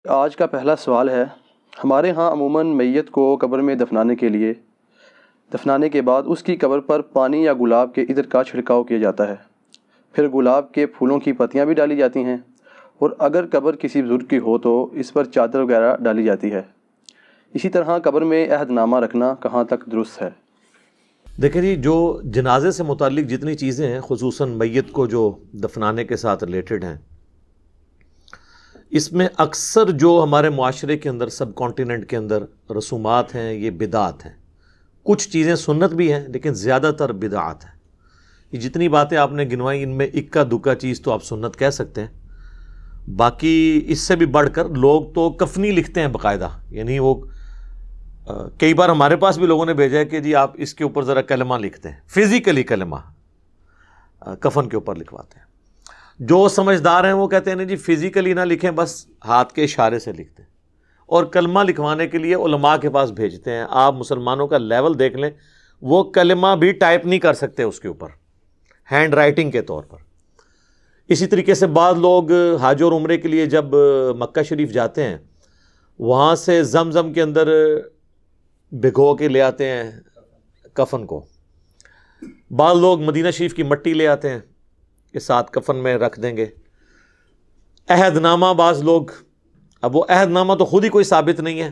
آج کا پہلا سوال ہے، ہمارے ہاں عموماً میت کو قبر میں دفنانے کے بعد اس کی قبر پر پانی یا گلاب کے عطر کا چھڑکاؤ کیا جاتا ہے، پھر گلاب کے پھولوں کی پتیاں بھی ڈالی جاتی ہیں، اور اگر قبر کسی بزرگ کی ہو تو اس پر چادر وغیرہ ڈالی جاتی ہے۔ اسی طرح قبر میں عہد نامہ رکھنا کہاں تک درست ہے؟ دیکھیں جی، جو جنازے سے متعلق جتنی چیزیں ہیں، خصوصاً میت کو جو دفنانے کے ساتھ ریلیٹڈ ہیں، اس میں اکثر جو ہمارے معاشرے کے اندر، سب کانٹیننٹ کے اندر رسومات ہیں، یہ بدعات ہیں۔ کچھ چیزیں سنت بھی ہیں لیکن زیادہ تر بدعات ہیں۔ یہ جتنی باتیں آپ نے گنوائیں، ان میں اکا دکا چیز تو آپ سنت کہہ سکتے ہیں، باقی اس سے بھی بڑھ کر لوگ تو کفنی لکھتے ہیں باقاعدہ، یعنی وہ کئی بار ہمارے پاس بھی لوگوں نے بھیجا ہے کہ جی آپ اس کے اوپر ذرا کلمہ لکھتے ہیں، فزیکلی کلمہ کفن کے اوپر لکھواتے ہیں۔ جو سمجھدار ہیں وہ کہتے ہیں نہیں جی فزیکلی نہ لکھیں، بس ہاتھ کے اشارے سے لکھتے ہیں، اور کلمہ لکھوانے کے لیے علماء کے پاس بھیجتے ہیں۔ آپ مسلمانوں کا لیول دیکھ لیں، وہ کلمہ بھی ٹائپ نہیں کر سکتے اس کے اوپر، ہینڈ رائٹنگ کے طور پر۔ اسی طریقے سے بعض لوگ حج اور عمرے کے لیے جب مکہ شریف جاتے ہیں، وہاں سے زمزم کے اندر بھگو کے لے آتے ہیں کفن کو۔ بعض لوگ مدینہ شریف کی مٹی لے آتے ہیں کہ ساتھ کفن میں رکھ دیں گے۔ عہد نامہ بعض لوگ، اب وہ عہد نامہ تو خود ہی کوئی ثابت نہیں ہے،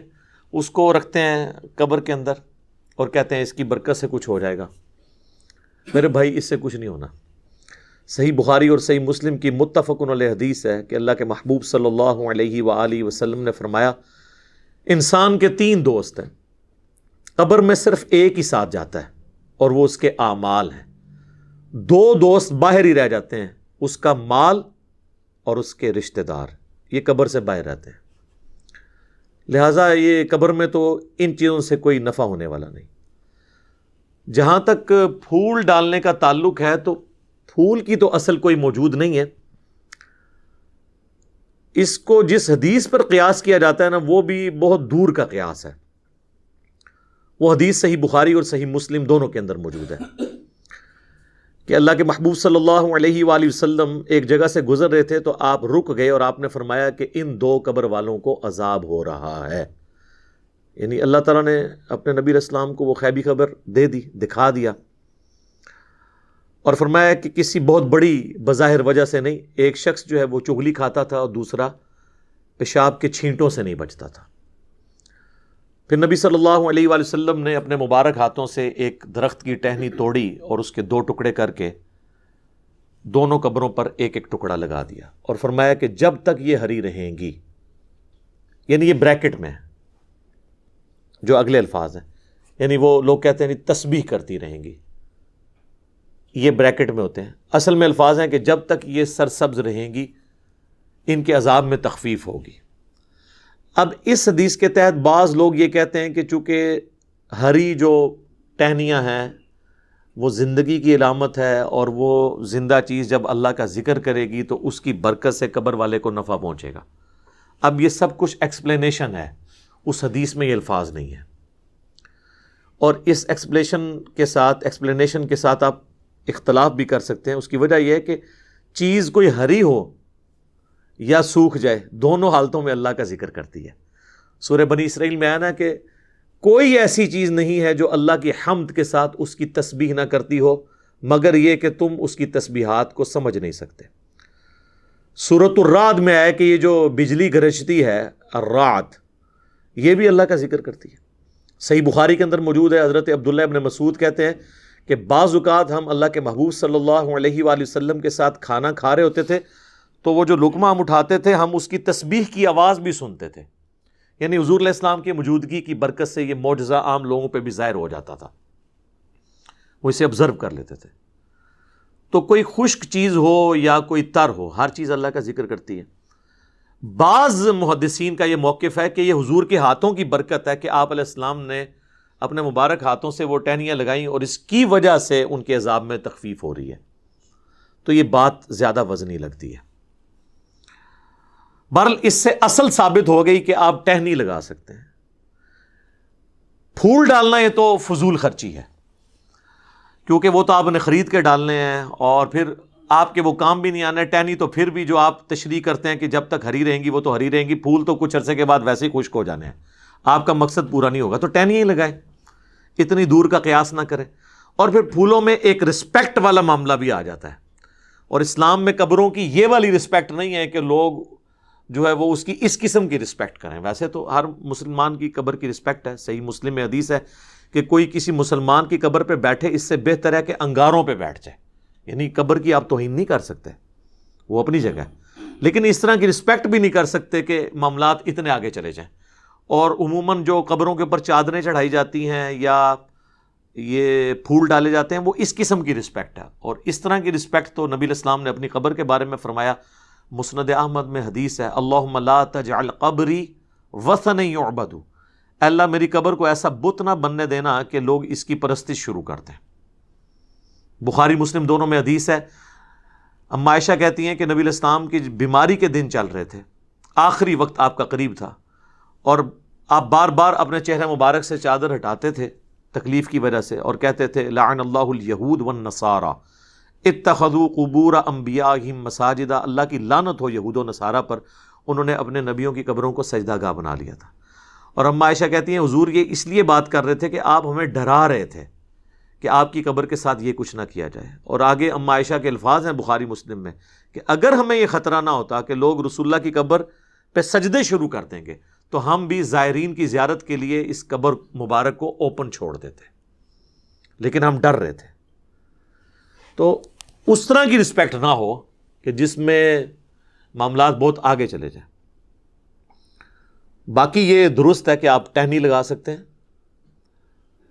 اس کو رکھتے ہیں قبر کے اندر اور کہتے ہیں اس کی برکت سے کچھ ہو جائے گا۔ میرے بھائی، اس سے کچھ نہیں ہونا۔ صحیح بخاری اور صحیح مسلم کی متفق علیہ حدیث ہے کہ اللہ کے محبوب صلی اللہ علیہ وآلہ وسلم نے فرمایا، انسان کے 3 دوست ہیں، قبر میں صرف ایک ہی ساتھ جاتا ہے اور وہ اس کے اعمال ہیں۔ 2 دوست باہر ہی رہ جاتے ہیں، اس کا مال اور اس کے رشتہ دار، یہ قبر سے باہر رہتے ہیں۔ لہٰذا یہ قبر میں تو ان چیزوں سے کوئی نفع ہونے والا نہیں۔ جہاں تک پھول ڈالنے کا تعلق ہے، تو پھول کی تو اصل کوئی موجود نہیں ہے۔ اس کو جس حدیث پر قیاس کیا جاتا ہے نا، وہ بھی بہت دور کا قیاس ہے۔ وہ حدیث صحیح بخاری اور صحیح مسلم دونوں کے اندر موجود ہے کہ اللہ کے محبوب صلی اللہ علیہ وآلہ وسلم ایک جگہ سے گزر رہے تھے، تو آپ رک گئے اور آپ نے فرمایا کہ ان 2 قبر والوں کو عذاب ہو رہا ہے۔ یعنی اللہ تعالیٰ نے اپنے نبی علیہ السلام کو وہ غیبی خبر دے دی، دکھا دیا، اور فرمایا کہ کسی بہت بڑی بظاہر وجہ سے نہیں، ایک شخص جو ہے وہ چغلی کھاتا تھا اور دوسرا پیشاب کے چھینٹوں سے نہیں بچتا تھا۔ پھر نبی صلی اللہ علیہ وآلہ وسلم نے اپنے مبارک ہاتھوں سے ایک درخت کی ٹہنی توڑی اور اس کے 2 ٹکڑے کر کے دونوں قبروں پر ایک ایک ٹکڑا لگا دیا، اور فرمایا کہ جب تک یہ ہری رہیں گی، یعنی یہ بریکٹ میں ہے جو اگلے الفاظ ہیں، یعنی وہ لوگ کہتے ہیں تسبیح کرتی رہیں گی، یہ بریکٹ میں ہوتے ہیں۔ اصل میں الفاظ ہیں کہ جب تک یہ سرسبز رہیں گی، ان کے عذاب میں تخفیف ہوگی۔ اب اس حدیث کے تحت بعض لوگ یہ کہتے ہیں کہ چونکہ ہری جو ٹہنیاں ہیں وہ زندگی کی علامت ہے، اور وہ زندہ چیز جب اللہ کا ذکر کرے گی تو اس کی برکت سے قبر والے کو نفع پہنچے گا۔ اب یہ سب کچھ ایکسپلینیشن ہے، اس حدیث میں یہ الفاظ نہیں ہے، اور اس ایکسپلینیشن کے ساتھ آپ اختلاف بھی کر سکتے ہیں۔ اس کی وجہ یہ ہے کہ چیز کوئی ہری ہو یا سوکھ جائے، دونوں حالتوں میں اللہ کا ذکر کرتی ہے۔ سورہ بنی اسرائیل میں آیا نا کہ کوئی ایسی چیز نہیں ہے جو اللہ کی حمد کے ساتھ اس کی تسبیح نہ کرتی ہو، مگر یہ کہ تم اس کی تسبیحات کو سمجھ نہیں سکتے۔ سورۃ الرعد میں آیا کہ یہ جو بجلی گرجتی ہے، الرعد، یہ بھی اللہ کا ذکر کرتی ہے۔ صحیح بخاری کے اندر موجود ہے، حضرت عبداللہ ابن مسعود کہتے ہیں کہ بعض اوقات ہم اللہ کے محبوب صلی اللہ علیہ وآلہ وسلم کے ساتھ کھانا کھا رہے ہوتے تھے، تو وہ جو لقمہ ہم اٹھاتے تھے، ہم اس کی تسبیح کی آواز بھی سنتے تھے۔ یعنی حضور علیہ السلام کی موجودگی کی برکت سے یہ معجزہ عام لوگوں پہ بھی ظاہر ہو جاتا تھا، وہ اسے آبزرو کر لیتے تھے۔ تو کوئی خشک چیز ہو یا کوئی تر ہو، ہر چیز اللہ کا ذکر کرتی ہے۔ بعض محدثین کا یہ موقف ہے کہ یہ حضور کے ہاتھوں کی برکت ہے کہ آپ علیہ السلام نے اپنے مبارک ہاتھوں سے وہ ٹہنیاں لگائیں، اور اس کی وجہ سے ان کے عذاب میں تخفیف ہو رہی ہے۔ تو یہ بات زیادہ وزنی لگتی ہے۔ بہرحال اس سے اصل ثابت ہو گئی کہ آپ ٹہنی لگا سکتے ہیں۔ پھول ڈالنا یہ تو فضول خرچی ہے، کیونکہ وہ تو آپ نے خرید کے ڈالنے ہیں، اور پھر آپ کے وہ کام بھی نہیں آنا ہے. ٹہنی تو پھر بھی جو آپ تشریح کرتے ہیں کہ جب تک ہری رہیں گی وہ تو ہری رہیں گی, پھول تو کچھ عرصے کے بعد ویسے ہی خشک ہو جانے ہیں, آپ کا مقصد پورا نہیں ہوگا, تو ٹہنی ہی لگائیں, اتنی دور کا قیاس نہ کریں. اور پھر پھولوں میں ایک رسپیکٹ والا معاملہ بھی آ جاتا ہے, اور اسلام میں قبروں کی یہ والی رسپیکٹ نہیں ہے کہ لوگ جو ہے وہ اس کی اس قسم کی رسپیکٹ کریں. ویسے تو ہر مسلمان کی قبر کی رسپیکٹ ہے, صحیح مسلم میں حدیث ہے کہ کوئی کسی مسلمان کی قبر پہ بیٹھے اس سے بہتر ہے کہ انگاروں پہ بیٹھ جائے. یعنی قبر کی آپ توہین نہیں کر سکتے, وہ اپنی جگہ ہے, لیکن اس طرح کی رسپیکٹ بھی نہیں کر سکتے کہ معاملات اتنے آگے چلے جائیں. اور عموماً جو قبروں کے اوپر چادریں چڑھائی جاتی ہیں یا یہ پھول ڈالے جاتے ہیں وہ اس قسم کی رسپیکٹ ہے. اور اس طرح کی رسپیکٹ تو نبی علیہ السلام نے اپنی قبر کے بارے میں فرمایا, مسند احمد میں حدیث ہے, اللہم لا تجعل قبری وثنا یعبد, اللہ میری قبر کو ایسا بت نہ بننے دینا کہ لوگ اس کی پرستش شروع کر دیں. بخاری مسلم دونوں میں حدیث ہے. اما عائشہ کہتی ہیں کہ نبی علیہ السلام کی بیماری کے دن چل رہے تھے, آخری وقت آپ کا قریب تھا, اور آپ بار بار اپنے چہرے مبارک سے چادر ہٹاتے تھے تکلیف کی وجہ سے, اور کہتے تھے لعن اللہ الیہود والنصارى اتخذوا قبور انبیائہم مساجدا, اللہ کی لعنت ہو یہود و نصارہ پر, انہوں نے اپنے نبیوں کی قبروں کو سجدہ گاہ بنا لیا تھا. اور اما عائشہ کہتی ہیں حضور یہ اس لیے بات کر رہے تھے کہ آپ ہمیں ڈرا رہے تھے کہ آپ کی قبر کے ساتھ یہ کچھ نہ کیا جائے. اور آگے اما عائشہ کے الفاظ ہیں بخاری مسلم میں کہ اگر ہمیں یہ خطرہ نہ ہوتا کہ لوگ رسول اللہ کی قبر پہ سجدے شروع کر دیں گے تو ہم بھی زائرین کی زیارت کے لیے اس قبر مبارک کو اوپن چھوڑ دیتے, لیکن ہم ڈر رہے تھے. تو اس طرح کی رسپیکٹ نہ ہو کہ جس میں معاملات بہت آگے چلے جائیں. باقی یہ درست ہے کہ آپ ٹہنی لگا سکتے ہیں,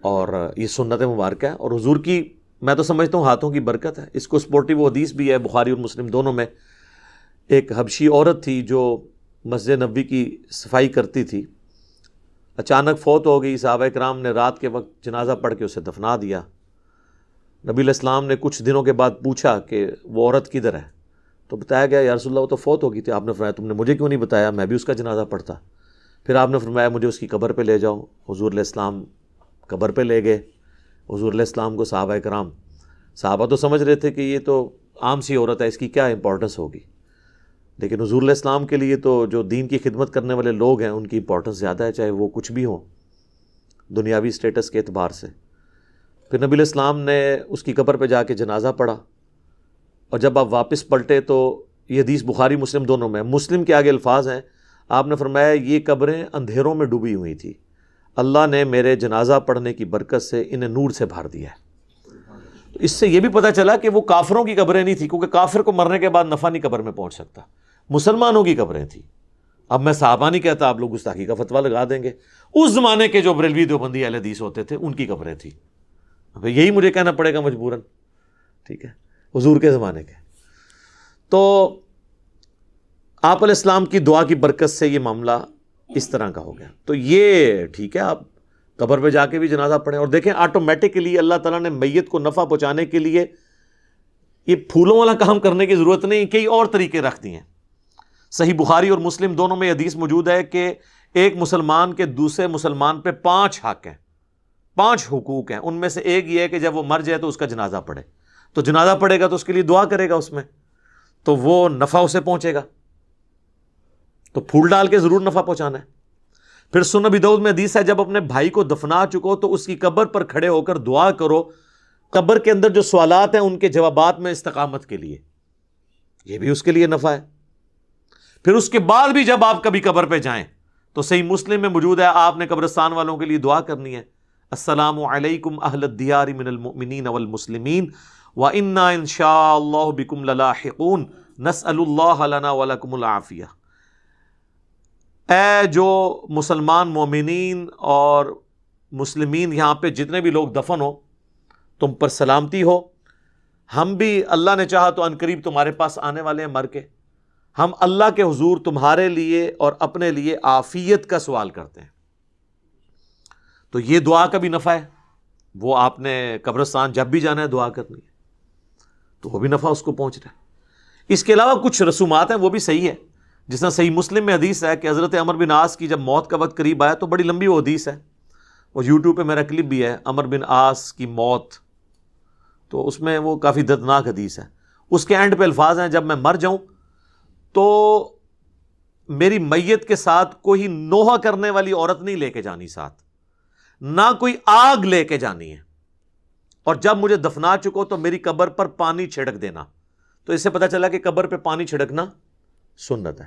اور یہ سنت مبارکہ ہے, اور حضور کی میں تو سمجھتا ہوں ہاتھوں کی برکت ہے. اس کو سپورٹی وہ حدیث بھی ہے بخاری اور مسلم دونوں میں. ایک حبشی عورت تھی جو مسجد نبوی کی صفائی کرتی تھی, اچانک فوت ہو گئی. صحابہ کرام نے رات کے وقت جنازہ پڑھ کے اسے دفنا دیا. نبی علیہ السلام نے کچھ دنوں کے بعد پوچھا کہ وہ عورت کدھر ہے, تو بتایا گیا یا رسول اللہ وہ تو فوت ہو گئی تھی. آپ نے فرمایا تم نے مجھے کیوں نہیں بتایا, میں بھی اس کا جنازہ پڑھتا. پھر آپ نے فرمایا مجھے اس کی قبر پہ لے جاؤ. حضور علیہ السلام قبر پہ لے گئے. حضور علیہ السلام کو صحابہ تو سمجھ رہے تھے کہ یہ تو عام سی عورت ہے, اس کی کیا امپورٹنس ہوگی, لیکن حضور علیہ السلام کے لیے تو جو دین کی خدمت کرنے والے لوگ ہیں ان کی امپورٹنس زیادہ ہے, چاہے وہ کچھ بھی ہوں دنیاوی سٹیٹس کے اعتبار سے. پھر نبی علیہ السلام نے اس کی قبر پہ جا کے جنازہ پڑھا, اور جب آپ واپس پلٹے تو یہ حدیث بخاری مسلم دونوں میں. مسلم کے آگے الفاظ ہیں, آپ نے فرمایا یہ قبریں اندھیروں میں ڈوبی ہوئی تھی, اللہ نے میرے جنازہ پڑھنے کی برکت سے انہیں نور سے بھر دیا ہے. تو اس سے یہ بھی پتہ چلا کہ وہ کافروں کی قبریں نہیں تھیں, کیونکہ کافر کو مرنے کے بعد نفع نہیں قبر میں پہنچ سکتا, مسلمانوں کی قبریں تھیں. اب میں صحابہ نہیں کہتا, آپ لوگ گستاخی کا فتویٰ لگا دیں گے. اس زمانے کے جو بریلوی دیوبندی اہل حدیث ہوتے تھے ان کی قبریں تھیں. یہی مجھے کہنا پڑے گا مجبوراً, ٹھیک ہے, حضور کے زمانے کے. تو آپ علیہ السلام کی دعا کی برکت سے یہ معاملہ اس طرح کا ہو گیا. تو یہ ٹھیک ہے, آپ قبر پہ جا کے بھی جنازہ پڑھیں. اور دیکھیں آٹومیٹکلی اللہ تعالیٰ نے میت کو نفع پہنچانے کے لیے یہ پھولوں والا کام کرنے کی ضرورت نہیں, کئی اور طریقے رکھ دیے ہیں. صحیح بخاری اور مسلم دونوں میں حدیث موجود ہے کہ ایک مسلمان کے دوسرے مسلمان پہ 5 حق ہیں, 5 حقوق ہیں. ان میں سے ایک یہ ہے کہ جب وہ مر جائے تو اس کا جنازہ پڑھے. تو جنازہ پڑھے گا تو اس کے لیے دعا کرے گا اس میں, تو وہ نفع اسے پہنچے گا. تو پھول ڈال کے ضرور نفع پہنچانا ہے. پھر سنن ابی داؤد میں حدیث ہے جب اپنے بھائی کو دفنا چکو تو اس کی قبر پر کھڑے ہو کر دعا کرو, قبر کے اندر جو سوالات ہیں ان کے جوابات میں استقامت کے لیے, یہ بھی اس کے لیے نفع ہے. پھر اس کے بعد بھی جب آپ کبھی قبر پہ جائیں تو صحیح مسلم میں موجود ہے آپ نے قبرستان والوں کے لیے دعا کرنی ہے, السلام علیکم اہل الدیار من المؤمنین والمسلمین وَإِنَّا إِن شَاءَ اللَّهُ بِكُمْ لَلَاحِقُونَ نَسْأَلُ اللَّهَ لَنَا وَلَكُمُ الْعَافِيَةَ. اے جو مسلمان مومنین اور مسلمین یہاں پہ جتنے بھی لوگ دفن ہو تم پر سلامتی ہو, ہم بھی اللہ نے چاہا تو عنقریب تمہارے پاس آنے والے ہیں مر کے, ہم اللہ کے حضور تمہارے لیے اور اپنے لیے عافیت کا سوال کرتے ہیں. تو یہ دعا کا بھی نفع ہے, وہ آپ نے قبرستان جب بھی جانا ہے دعا کرنی ہے تو وہ بھی نفع اس کو پہنچ رہا ہے. اس کے علاوہ کچھ رسومات ہیں وہ بھی صحیح ہے, جس طرح صحیح مسلم میں حدیث ہے کہ حضرت عمر بن عاص کی جب موت کا وقت قریب آیا تو بڑی لمبی وہ حدیث ہے, اور یوٹیوب پہ میرا کلپ بھی ہے عمر بن عاص کی موت, تو اس میں وہ کافی دردناک حدیث ہے. اس کے اینڈ پہ الفاظ ہیں جب میں مر جاؤں تو میری میت کے ساتھ کوئی نوحہ کرنے والی عورت نہیں لے کے جانی ساتھ، نہ کوئی آگ لے کے جانی ہے، اور جب مجھے دفنا چکو تو میری قبر پر پانی چھڑک دینا۔ تو اس سے پتہ چلا کہ قبر پہ پانی چھڑکنا سنت ہے،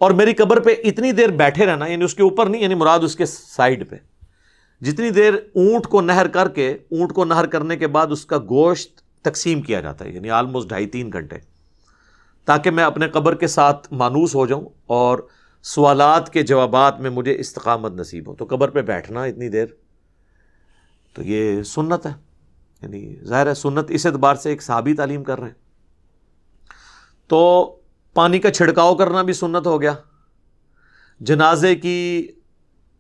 اور میری قبر پہ اتنی دیر بیٹھے رہنا، یعنی اس کے اوپر نہیں، یعنی مراد اس کے سائیڈ پہ، جتنی دیر اونٹ کو نہر کر کے، اونٹ کو نہر کرنے کے بعد اس کا گوشت تقسیم کیا جاتا ہے، یعنی آلموسٹ 2.5-3 گھنٹے، تاکہ میں اپنے قبر کے ساتھ مانوس ہو جاؤں اور سوالات کے جوابات میں مجھے استقامت نصیب ہو۔ تو قبر پہ بیٹھنا اتنی دیر، تو یہ سنت ہے، یعنی ظاہر ہے سنت اس اعتبار سے ایک صحابی تعلیم کر رہے ہیں۔ تو پانی کا چھڑکاؤ کرنا بھی سنت ہو گیا، جنازے کی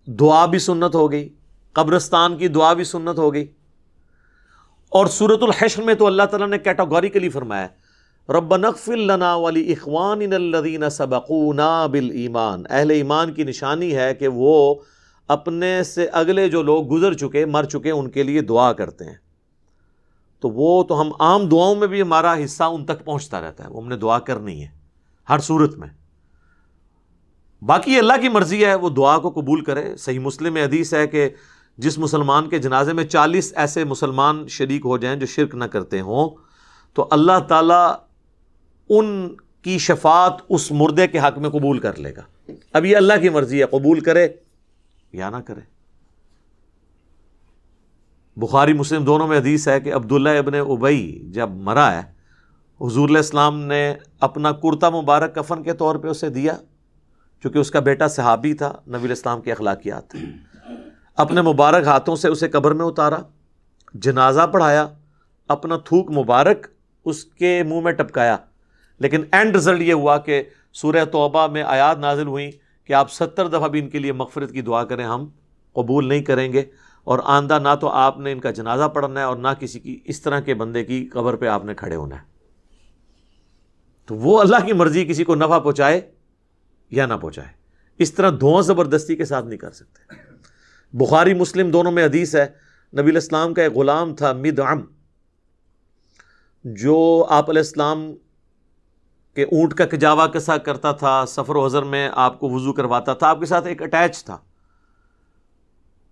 دعا بھی سنت ہو گئی، قبرستان کی دعا بھی سنت ہو گئی، اور سورۃ الحشر میں تو اللہ تعالیٰ نے کیٹاگوریکلی فرمایا ہے ربنا اغفر لنا ولاخواننا الذین سبقونا بالایمان، اہل ایمان کی نشانی ہے کہ وہ اپنے سے اگلے جو لوگ گزر چکے، مر چکے، ان کے لیے دعا کرتے ہیں۔ تو وہ تو ہم عام دعاؤں میں بھی ہمارا حصہ ان تک پہنچتا رہتا ہے، وہ ہم نے دعا کرنی ہے ہر صورت میں۔ باقی اللہ کی مرضی ہے، وہ دعا کو قبول کرے۔ صحیح مسلم میں حدیث ہے کہ جس مسلمان کے جنازے میں 40 ایسے مسلمان شریک ہو جائیں جو شرک نہ کرتے ہوں، تو اللہ تعالیٰ ان کی شفاعت اس مردے کے حق میں قبول کر لے گا۔ اب یہ اللہ کی مرضی ہے، قبول کرے یا نہ کرے۔ بخاری مسلم دونوں میں حدیث ہے کہ عبداللہ ابن ابی جب مرا ہے، حضور علیہ السلام نے اپنا کرتا مبارک کفن کے طور پہ اسے دیا، چونکہ اس کا بیٹا صحابی تھا، نبی علیہ السلام کی اخلاقیات تھے۔ اپنے مبارک ہاتھوں سے اسے قبر میں اتارا، جنازہ پڑھایا، اپنا تھوک مبارک اس کے منہ میں ٹپکایا، لیکن اینڈ رزلٹ یہ ہوا کہ سورہ توبہ میں آیات نازل ہوئیں کہ آپ 70 دفعہ بھی ان کے لیے مغفرت کی دعا کریں، ہم قبول نہیں کریں گے، اور آئندہ نہ تو آپ نے ان کا جنازہ پڑھنا ہے اور نہ کسی کی اس طرح کے بندے کی قبر پہ آپ نے کھڑے ہونا ہے۔ تو وہ اللہ کی مرضی، کسی کو نفع پہنچائے یا نہ پہنچائے، اس طرح دھواں زبردستی کے ساتھ نہیں کر سکتے۔ بخاری مسلم دونوں میں حدیث ہے، نبی علیہ السلام کا ایک غلام تھا مدعم، جو آپ علیہ السلام کہ اونٹ کا کجاوا کسا کرتا تھا، سفر و حضر میں آپ کو وضو کرواتا تھا، آپ کے ساتھ ایک اٹیچ تھا۔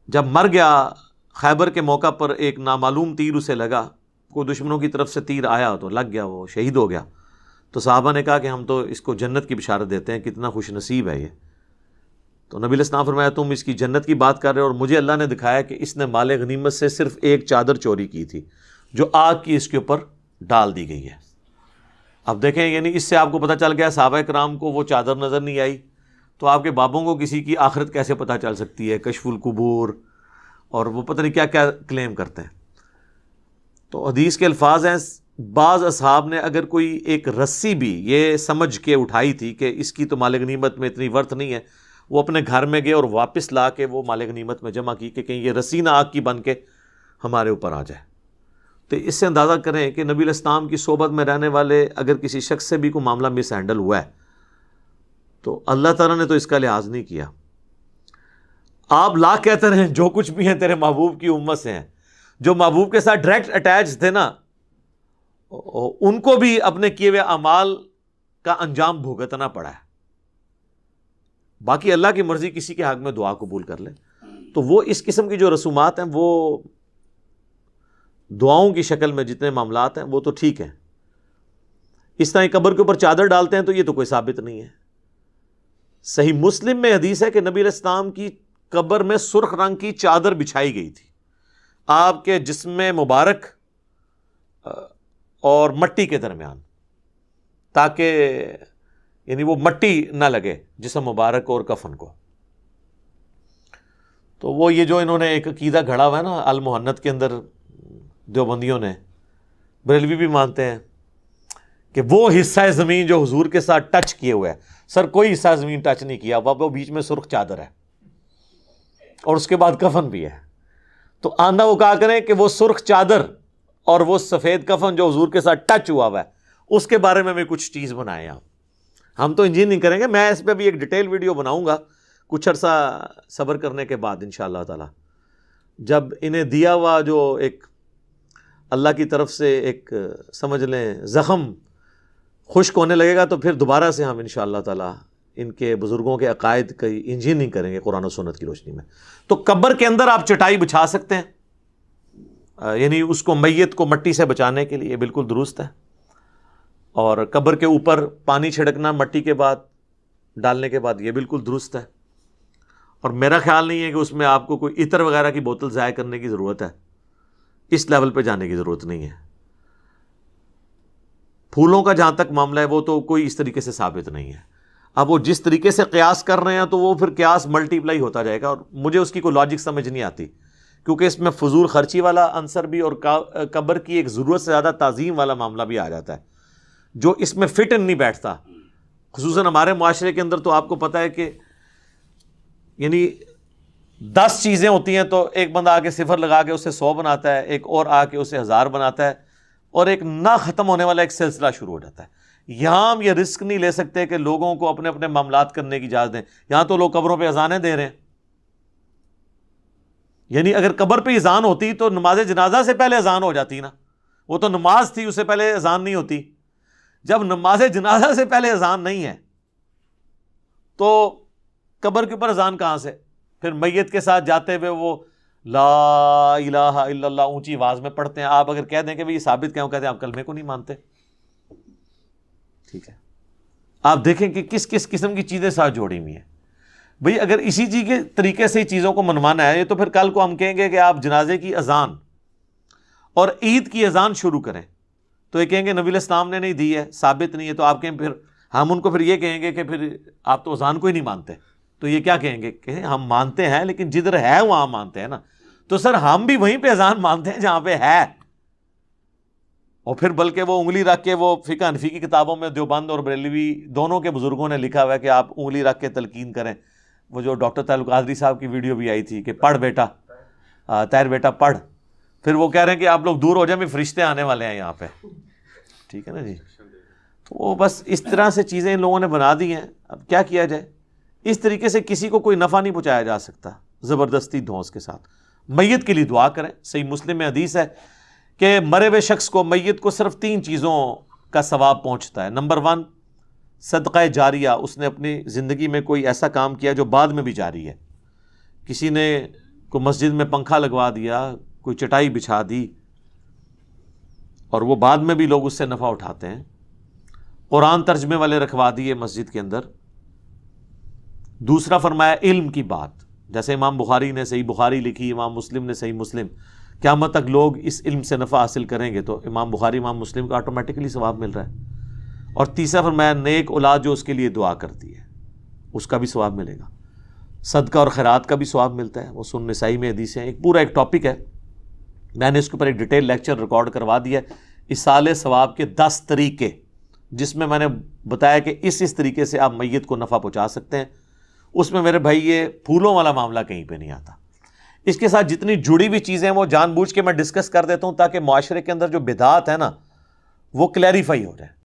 جب مر گیا خیبر کے موقع پر ایک نامعلوم تیر اسے لگا، کوئی دشمنوں کی طرف سے تیر آیا تو لگ گیا، وہ شہید ہو گیا۔ تو صحابہ نے کہا کہ ہم تو اس کو جنت کی بشارت دیتے ہیں، کتنا خوش نصیب ہے یہ۔ تو نبی علیہ السلام فرمایا تم اس کی جنت کی بات کر رہے ہو، اور مجھے اللہ نے دکھایا کہ اس نے مال غنیمت سے صرف ایک چادر چوری کی تھی جو آگ کی اس کے اوپر ڈال دی گئی ہے۔ اب دیکھیں، یعنی اس سے آپ کو پتہ چل گیا صحابہ کرام کو وہ چادر نظر نہیں آئی، تو آپ کے بابوں کو کسی کی آخرت کیسے پتہ چل سکتی ہے؟ کشف القبور اور وہ پتہ نہیں کیا کیا کلیم کرتے ہیں۔ تو حدیث کے الفاظ ہیں، بعض اصحاب نے اگر کوئی ایک رسی بھی یہ سمجھ کے اٹھائی تھی کہ اس کی تو مال غنیمت میں اتنی ورث نہیں ہے، وہ اپنے گھر میں گئے اور واپس لا کے وہ مال غنیمت میں جمع کی کہ کہیں یہ رسی نہ آگ کی بن کے ہمارے اوپر آ جائے۔ تو اس سے اندازہ کریں کہ نبی علیہ السلام کی صحبت میں رہنے والے اگر کسی شخص سے بھی کوئی معاملہ مس ہینڈل ہوا ہے تو اللہ تعالیٰ نے تو اس کا لحاظ نہیں کیا۔ آپ لاکھ کہتے رہیں جو کچھ بھی ہیں تیرے محبوب کی امت سے ہیں، جو محبوب کے ساتھ ڈائریکٹ اٹیچ تھے نا، ان کو بھی اپنے کیے ہوئے اعمال کا انجام بھگتنا پڑا ہے۔ باقی اللہ کی مرضی کسی کے حق میں دعا قبول کر لے، تو وہ اس قسم کی جو رسومات ہیں وہ دعاؤں کی شکل میں جتنے معاملات ہیں وہ تو ٹھیک ہیں۔ اس طرح قبر کے اوپر چادر ڈالتے ہیں تو یہ تو کوئی ثابت نہیں ہے۔ صحیح مسلم میں حدیث ہے کہ نبی علیہ السلام کی قبر میں سرخ رنگ کی چادر بچھائی گئی تھی، آپ کے جسم مبارک اور مٹی کے درمیان، تاکہ یعنی وہ مٹی نہ لگے جسم مبارک اور کفن کو۔ تو وہ یہ جو انہوں نے ایک عقیدہ گھڑا ہوا ہے نا المحنت کے اندر، دیوبندیوں نے، بریلوی بھی مانتے ہیں کہ وہ حصہ زمین جو حضور کے ساتھ ٹچ کیے ہوئے ہے، سر کوئی حصہ زمین ٹچ نہیں کیا، وہ بیچ میں سرخ چادر ہے اور اس کے بعد کفن بھی ہے۔ تو آندہ وہ کہا کریں کہ وہ سرخ چادر اور وہ سفید کفن جو حضور کے ساتھ ٹچ ہوا ہے اس کے بارے میں بھی کچھ چیز بنائیں آپ۔ ہم تو انجین نہیں کریں گے، میں اس پہ بھی ایک ڈیٹیل ویڈیو بناؤں گا کچھ عرصہ صبر کرنے کے بعد انشاءاللہ تعالی، جب انہیں دیا ہوا جو ایک اللہ کی طرف سے ایک سمجھ لیں زخم خشک ہونے لگے گا تو پھر دوبارہ سے ہم انشاءاللہ تعالی ان کے بزرگوں کے عقائد کی انجینئرنگ کریں گے قرآن و سنت کی روشنی میں. تو قبر کے اندر آپ چٹائی بچھا سکتے ہیں، یعنی اس کو میت کو مٹی سے بچانے کے لیے بالکل درست ہے. اور قبر کے اوپر پانی چھڑکنا مٹی کے بعد ڈالنے کے بعد یہ بالکل درست ہے. اور میرا خیال نہیں ہے کہ اس میں آپ کو کوئی عطر وغیرہ کی بوتل ضائع کرنے کی ضرورت ہے، اس لیول پہ جانے کی ضرورت نہیں ہے. پھولوں کا جہاں تک معاملہ ہے وہ تو کوئی اس طریقے سے ثابت نہیں ہے. اب وہ جس طریقے سے قیاس کر رہے ہیں تو وہ پھر قیاس ملٹی پلائی ہوتا جائے گا، اور مجھے اس کی کوئی لاجک سمجھ نہیں آتی، کیونکہ اس میں فضول خرچی والا عنصر بھی اور قبر کی ایک ضرورت سے زیادہ تعظیم والا معاملہ بھی آ جاتا ہے جو اس میں فٹ ان نہیں بیٹھتا. خصوصاً ہمارے معاشرے کے اندر تو آپ کو پتہ ہے کہ یعنی 10 چیزیں ہوتی ہیں تو ایک بندہ آ کے صفر لگا کے اسے 100 بناتا ہے، ایک اور آ کے اسے 1000 بناتا ہے، اور ایک نہ ختم ہونے والا ایک سلسلہ شروع ہو جاتا ہے. یہاں ہم یہ رسک نہیں لے سکتے کہ لوگوں کو اپنے اپنے معاملات کرنے کی اجازت دیں. یہاں تو لوگ قبروں پہ اذانیں دے رہے ہیں. یعنی اگر قبر پہ اذان ہوتی تو نماز جنازہ سے پہلے اذان ہو جاتی نا، وہ تو نماز تھی، اس سے پہلے اذان نہیں ہوتی. جب نماز جنازہ سے پہلے اذان نہیں ہے تو قبر کے اوپر اذان کہاں سے؟ پھر میت کے ساتھ جاتے ہوئے وہ لا الہ الا اللہ اونچی آواز میں پڑھتے ہیں. آپ اگر کہہ دیں کہ یہ ثابت کیوں کہتے ہیں، آپ کلمے کو نہیں مانتے. ٹھیک ہے، آپ دیکھیں کہ کس کس قسم کی چیزیں ساتھ جوڑی ہوئی ہیں. بھئی اگر اسی چیز کے طریقے سے چیزوں کو منوانا ہے تو پھر کل کو ہم کہیں گے کہ آپ جنازے کی اذان اور عید کی اذان شروع کریں تو یہ کہیں گے نبی الاسلام نے نہیں دی ہے، ثابت نہیں ہے. تو آپ کہیں پھر ہم ان کو پھر یہ کہیں گے کہ پھر آپ تو اذان کو ہی نہیں مانتے. تو یہ کیا کہیں گے کہ ہم مانتے ہیں لیکن جدھر ہے وہاں مانتے ہیں نا. تو سر ہم بھی وہیں پہ اذان مانتے ہیں جہاں پہ ہے. اور پھر بلکہ وہ انگلی رکھ کے، وہ فقہ حنفی کی کتابوں میں دیوبند اور بریلوی دونوں کے بزرگوں نے لکھا ہوا ہے کہ آپ انگلی رکھ کے تلقین کریں. وہ جو ڈاکٹر طاہر القادری صاحب کی ویڈیو بھی آئی تھی کہ پڑھ بیٹا، طاہر بیٹا پڑھ. پھر وہ کہہ رہے ہیں کہ آپ لوگ دور ہو جائیں، بھی فرشتے آنے والے ہیں یہاں پہ. ٹھیک ہے نا جی. تو وہ بس اس طرح سے چیزیں ان لوگوں نے بنا دی ہیں. اب کیا کیا جائے؟ اس طریقے سے کسی کو کوئی نفع نہیں پہنچایا جا سکتا زبردستی دھونس کے ساتھ. میت کے لیے دعا کریں. صحیح مسلم میں حدیث ہے کہ مرے ہوئے شخص کو، میت کو صرف 3 چیزوں کا ثواب پہنچتا ہے. نمبر 1 صدقہ جاریہ، اس نے اپنی زندگی میں کوئی ایسا کام کیا جو بعد میں بھی جاری ہے. کسی نے کوئی مسجد میں پنکھا لگوا دیا، کوئی چٹائی بچھا دی، اور وہ بعد میں بھی لوگ اس سے نفع اٹھاتے ہیں. قرآن ترجمے والے رکھوا دیے مسجد کے اندر. دوسرا فرمایا علم کی بات، جیسے امام بخاری نے صحیح بخاری لکھی، امام مسلم نے صحیح مسلم. قیامت تک لوگ اس علم سے نفع حاصل کریں گے تو امام بخاری امام مسلم کو آٹومیٹکلی ثواب مل رہا ہے. اور تیسرا فرمایا نیک اولاد جو اس کے لیے دعا کرتی ہے اس کا بھی ثواب ملے گا. صدقہ اور خیرات کا بھی ثواب ملتا ہے. وہ سنن نسائی میں حدیث ہیں. ایک پورا ایک ٹاپک ہے، میں نے اس کے اوپر ایک ڈیٹیل لیکچر ریکارڈ کروا دیا ہے، ایصال ثواب کے 10 طریقے، جس میں نے بتایا کہ اس طریقے سے آپ میت کو نفع پہنچا سکتے ہیں. اس میں میرے بھائی یہ پھولوں والا معاملہ کہیں پہ نہیں آتا. اس کے ساتھ جتنی جڑی ہوئی چیزیں وہ جان بوجھ کے میں ڈسکس کر دیتا ہوں تاکہ معاشرے کے اندر جو بدعات ہے نا وہ کلیریفائی ہو جائے.